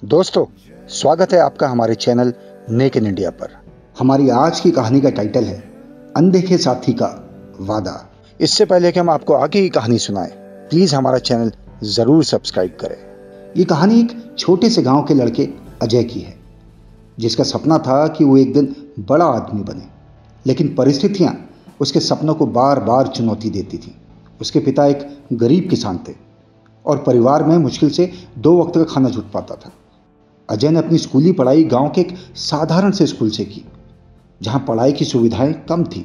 दोस्तों, स्वागत है आपका हमारे चैनल नेक इन इंडिया पर। हमारी आज की कहानी का टाइटल है अनदेखे साथी का वादा। इससे पहले कि हम आपको आगे की कहानी सुनाएं, प्लीज हमारा चैनल जरूर सब्सक्राइब करें। ये कहानी एक छोटे से गांव के लड़के अजय की है, जिसका सपना था कि वो एक दिन बड़ा आदमी बने, लेकिन परिस्थितियां उसके सपनों को बार बार चुनौती देती थी। उसके पिता एक गरीब किसान थे और परिवार में मुश्किल से 2 वक्त का खाना जुट पाता था। अजय ने अपनी स्कूली पढ़ाई गांव के एक साधारण से स्कूल से की, जहां पढ़ाई की सुविधाएं कम थी,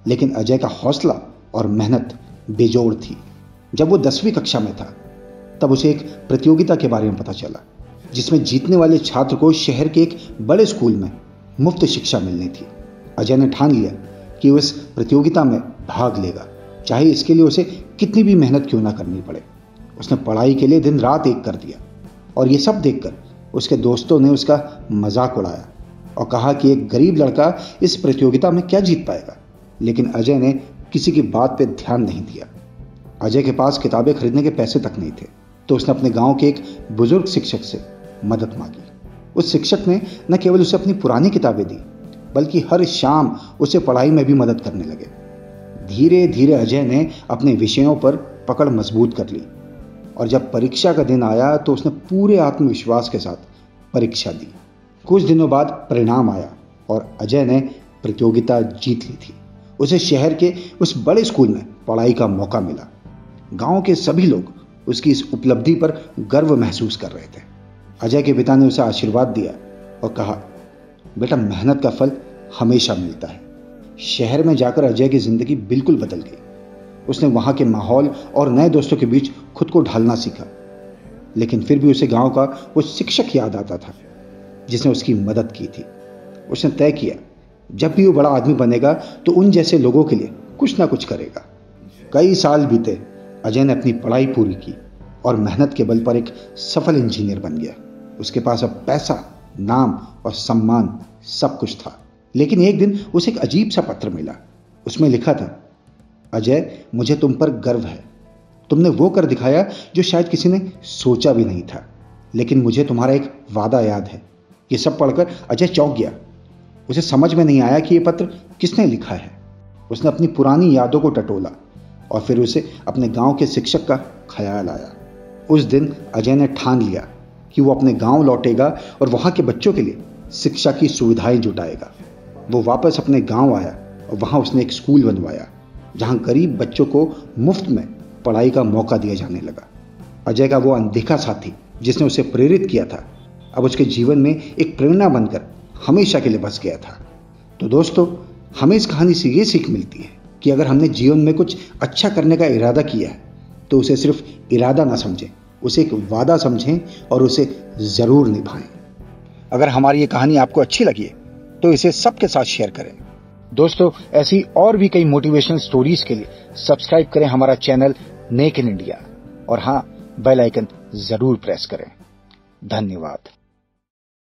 लेकिन अजय का हौसला और मेहनत बेजोड़ थी। जब वो 10वीं कक्षा में था, तब उसे एक प्रतियोगिता के बारे में पता चला, जिसमें जीतने वाले छात्र को शहर के एक बड़े स्कूल में मुफ्त शिक्षा मिलनी थी। अजय ने ठान लिया कि वो इस प्रतियोगिता में भाग लेगा, चाहे इसके लिए उसे कितनी भी मेहनत क्यों ना करनी पड़े। उसने पढ़ाई के लिए दिन रात एक कर दिया, और ये सब देखकर उसके दोस्तों ने उसका मजाक उड़ाया और कहा कि एक गरीब लड़का इस प्रतियोगिता में क्या जीत पाएगा। लेकिन अजय ने किसी की बात पे ध्यान नहीं दिया। अजय के पास किताबें खरीदने के पैसे तक नहीं थे, तो उसने अपने गांव के एक बुजुर्ग शिक्षक से मदद मांगी। उस शिक्षक ने न केवल उसे अपनी पुरानी किताबें दी, बल्कि हर शाम उसे पढ़ाई में भी मदद करने लगे। धीरे धीरे अजय ने अपने विषयों पर पकड़ मजबूत कर ली, और जब परीक्षा का दिन आया तो उसने पूरे आत्मविश्वास के साथ परीक्षा दी। कुछ दिनों बाद परिणाम आया और अजय ने प्रतियोगिता जीत ली थी। उसे शहर के उस बड़े स्कूल में पढ़ाई का मौका मिला। गांव के सभी लोग उसकी इस उपलब्धि पर गर्व महसूस कर रहे थे। अजय के पिता ने उसे आशीर्वाद दिया और कहा, बेटा, मेहनत का फल हमेशा मिलता है। शहर में जाकर अजय की जिंदगी बिल्कुल बदल गई। उसने वहां के माहौल और नए दोस्तों के बीच खुद को ढालना सीखा, लेकिन फिर भी उसे गांव का वो शिक्षक याद आता था जिसने उसकी मदद की थी। उसने तय किया, जब भी वो बड़ा आदमी बनेगा तो उन जैसे लोगों के लिए कुछ ना कुछ करेगा। कई साल बीते। अजय ने अपनी पढ़ाई पूरी की और मेहनत के बल पर एक सफल इंजीनियर बन गया। उसके पास अब पैसा, नाम और सम्मान सब कुछ था। लेकिन एक दिन उसे एक अजीब सा पत्र मिला। उसमें लिखा था, अजय, मुझे तुम पर गर्व है। तुमने वो कर दिखाया जो शायद किसी ने सोचा भी नहीं था। लेकिन मुझे तुम्हारा एक वादा याद है। ये सब पढ़कर अजय चौंक गया। उसे समझ में नहीं आया कि ये पत्र किसने लिखा है। उसने अपनी पुरानी यादों को टटोला और फिर उसे अपने गांव के शिक्षक का ख्याल आया। उस दिन अजय ने ठान लिया कि वो अपने गांव लौटेगा और वहां के बच्चों के लिए शिक्षा की सुविधाएं जुटाएगा। वो वापस अपने गांव आया और वहां उसने एक स्कूल बनवाया, जहां गरीब बच्चों को मुफ्त में पढ़ाई का मौका दिया जाने लगा। अजय का वो अनदेखा साथी जिसने उसे प्रेरित किया था, अब उसके जीवन में एक प्रेरणा बनकर हमेशा के लिए बस गया था। तो दोस्तों, हमें इस कहानी से ये सीख मिलती है कि अगर हमने जीवन में कुछ अच्छा करने का इरादा किया है, तो उसे सिर्फ इरादा ना समझें, उसे एक वादा समझें और उसे जरूर निभाएं। अगर हमारी ये कहानी आपको अच्छी लगी तो इसे सबके साथ शेयर करें। दोस्तों, ऐसी और भी कई मोटिवेशनल स्टोरीज के लिए सब्सक्राइब करें हमारा चैनल नेक इन इंडिया, और हाँ, बेल आइकन जरूर प्रेस करें। धन्यवाद।